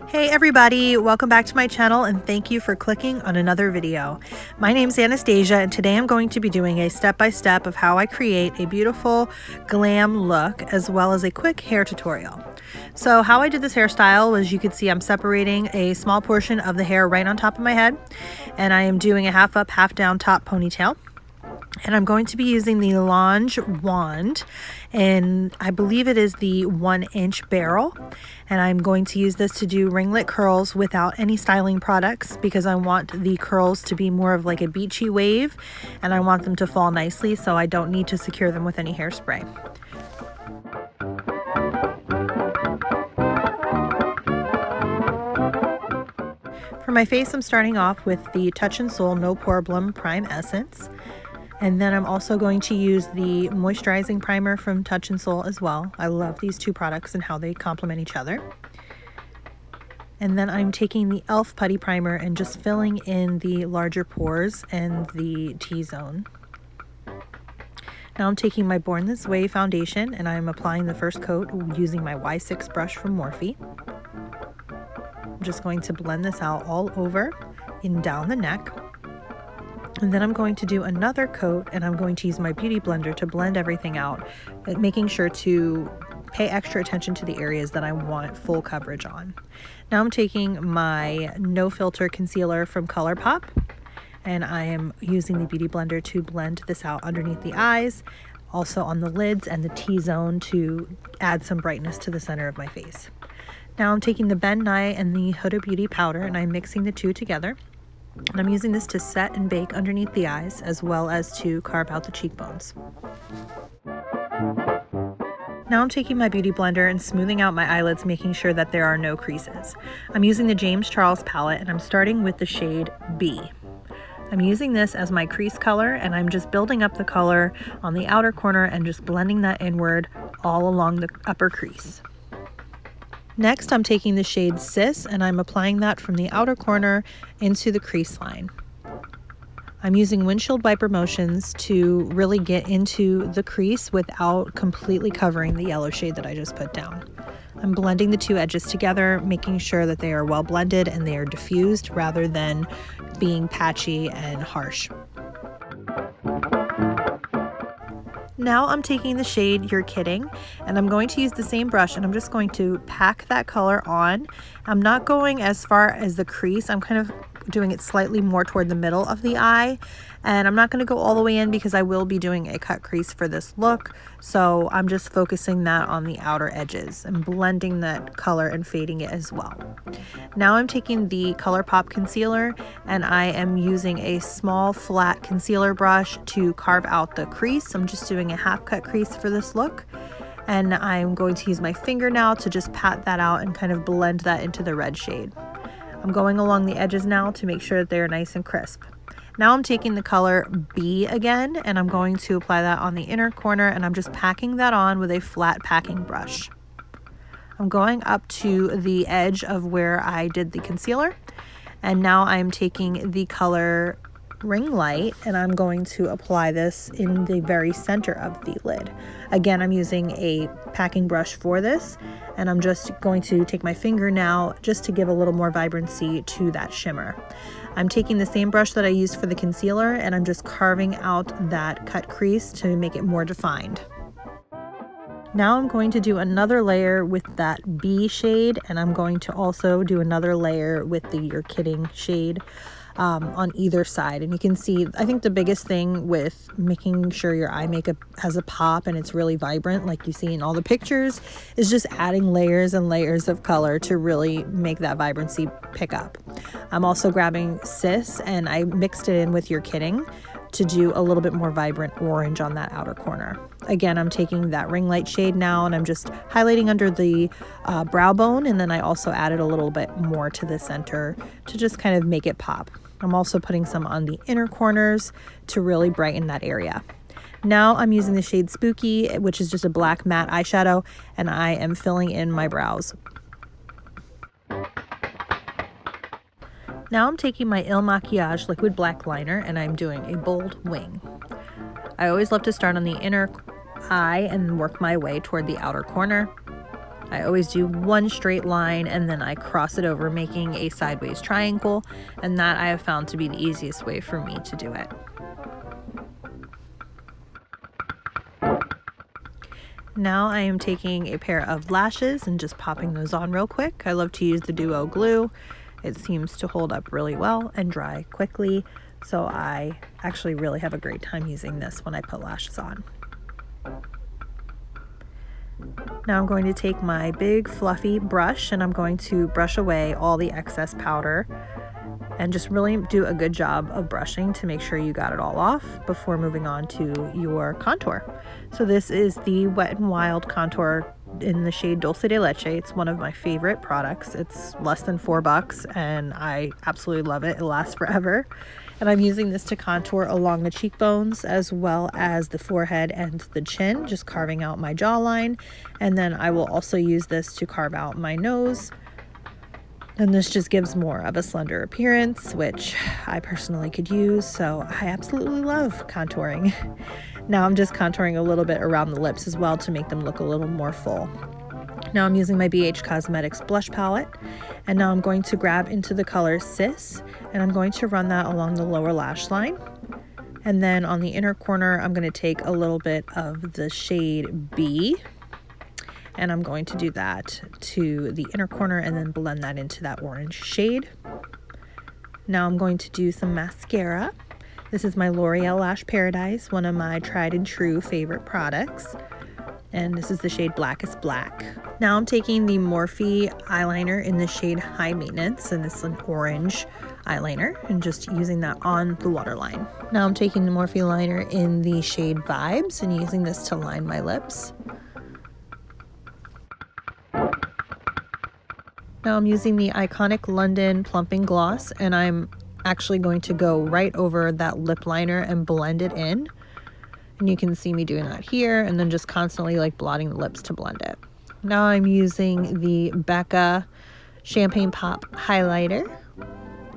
Hey everybody, welcome back to my channel and thank you for clicking on another video. My name's Anastasia and today I'm going to be doing a step-by-step of how I create a beautiful glam look as well as a quick hair tutorial. So how I did this hairstyle was, you could see I'm separating a small portion of the hair right on top of my head and I am doing a half up, half down top ponytail. And I'm going to be using the Lange wand, and I believe it is the 1-inch barrel. And I'm going to use this to do ringlet curls without any styling products because I want the curls to be more of like a beachy wave and I want them to fall nicely, so I don't need to secure them with any hairspray. For my face, I'm starting off with the Touch in Sol No Problem Prime Essence. And then I'm also going to use the moisturizing primer from Touch in Sol as well. I love these two products and how they complement each other. And then I'm taking the e.l.f. putty primer and just filling in the larger pores and the T-zone. Now I'm taking my Born This Way foundation and I'm applying the first coat using my Y6 brush from Morphe. I'm just going to blend this out all over and down the neck. And then I'm going to do another coat and I'm going to use my beauty blender to blend everything out, making sure to pay extra attention to the areas that I want full coverage on. Now I'm taking my No Filter concealer from ColourPop and I am using the beauty blender to blend this out underneath the eyes, also on the lids and the T-zone to add some brightness to the center of my face. Now I'm taking the Ben Nye and the Huda Beauty powder and I'm mixing the two together. And I'm using this to set and bake underneath the eyes as well as to carve out the cheekbones. Now I'm taking my beauty blender and smoothing out my eyelids, making sure that there are no creases. I'm using the James Charles palette and I'm starting with the shade B. I'm using this as my crease color and I'm just building up the color on the outer corner and just blending that inward all along the upper crease. Next, I'm taking the shade Sis and I'm applying that from the outer corner into the crease line. I'm using windshield wiper motions to really get into the crease without completely covering the yellow shade that I just put down. I'm blending the two edges together, making sure that they are well blended and they are diffused rather than being patchy and harsh. Now I'm taking the shade You're Kidding and I'm going to use the same brush and I'm just going to pack that color on. I'm not going as far as the crease, I'm kind of doing it slightly more toward the middle of the eye, and I'm not going to go all the way in because I will be doing a cut crease for this look, so I'm just focusing that on the outer edges and blending that color and fading it as well. Now I'm taking the ColourPop concealer and I am using a small flat concealer brush to carve out the crease. I'm just doing a half cut crease for this look, and I'm going to use my finger now to just pat that out and kind of blend that into the red shade. I'm going along the edges now to make sure that they're nice and crisp. Now I'm taking the color B again and I'm going to apply that on the inner corner and I'm just packing that on with a flat packing brush. I'm going up to the edge of where I did the concealer and now I'm taking the color Ring Light and I'm going to apply this in the very center of the lid. Again, I'm using a packing brush for this and I'm just going to take my finger now just to give a little more vibrancy to that shimmer. I'm taking the same brush that I used for the concealer and I'm just carving out that cut crease to make it more defined. Now I'm going to do another layer with that B shade and I'm going to also do another layer with the You're Kidding shade on either side. And you can see, I think the biggest thing with making sure your eye makeup has a pop and it's really vibrant like you see in all the pictures is just adding layers and layers of color to really make that vibrancy pick up. I'm also grabbing Sis and I mixed it in with You're Kidding to do a little bit more vibrant orange on that outer corner. Again, I'm taking that Ring Light shade now and I'm just highlighting under the brow bone, and then I also added a little bit more to the center to just kind of make it pop. I'm also putting some on the inner corners to really brighten that area. Now I'm using the shade Spooky, which is just a black matte eyeshadow, and I am filling in my brows. Now I'm taking my Il Makiage liquid black liner and I'm doing a bold wing. I always love to start on the inner eye and work my way toward the outer corner. I always do one straight line and then I cross it over, making a sideways triangle, and that I have found to be the easiest way for me to do it. Now I am taking a pair of lashes and just popping those on real quick. I love to use the Duo glue. It seems to hold up really well and dry quickly, so I actually really have a great time using this when I put lashes on. Now I'm going to take my big fluffy brush and I'm going to brush away all the excess powder and just really do a good job of brushing to make sure you got it all off before moving on to your contour. So this is the Wet n Wild contour in the shade Dulce de Leche. It's one of my favorite products. It's less than $4 and I absolutely love it. It lasts forever. And I'm using this to contour along the cheekbones as well as the forehead and the chin, just carving out my jawline. And then I will also use this to carve out my nose. And this just gives more of a slender appearance, which I personally could use. So I absolutely love contouring. Now I'm just contouring a little bit around the lips as well to make them look a little more full. Now I'm using my BH Cosmetics blush palette, and now I'm going to grab into the color Sis, and I'm going to run that along the lower lash line. And then on the inner corner, I'm going to take a little bit of the shade B, and I'm going to do that to the inner corner and then blend that into that orange shade. Now I'm going to do some mascara. This is my L'Oreal Lash Paradise, one of my tried and true favorite products. And this is the shade Blackest Black. Now I'm taking the Morphe eyeliner in the shade High Maintenance, and this is an orange eyeliner, and just using that on the waterline. Now I'm taking the Morphe liner in the shade Vibes and using this to line my lips. Now I'm using the Iconic London Plumping Gloss, and I'm actually going to go right over that lip liner and blend it in. And you can see me doing that here, and then just constantly like blotting the lips to blend it. Now I'm using the Becca Champagne Pop highlighter,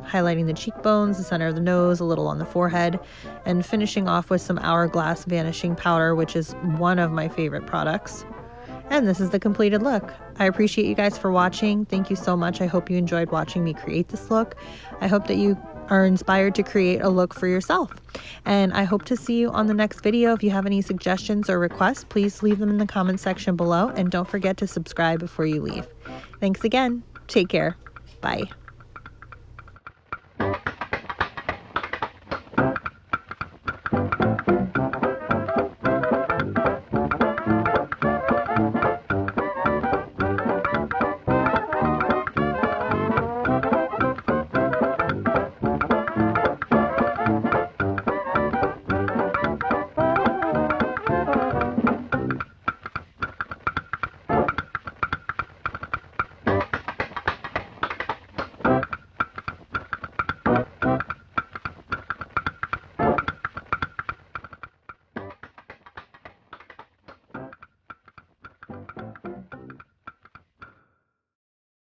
highlighting the cheekbones, the center of the nose, a little on the forehead, and finishing off with some Hourglass Vanishing Powder, which is one of my favorite products. And this is the completed look. I appreciate you guys for watching. Thank you so much. I hope you enjoyed watching me create this look. I hope that you are inspired to create a look for yourself. And I hope to see you on the next video. If you have any suggestions or requests, please leave them in the comment section below. And don't forget to subscribe before you leave. Thanks again. Take care. Bye.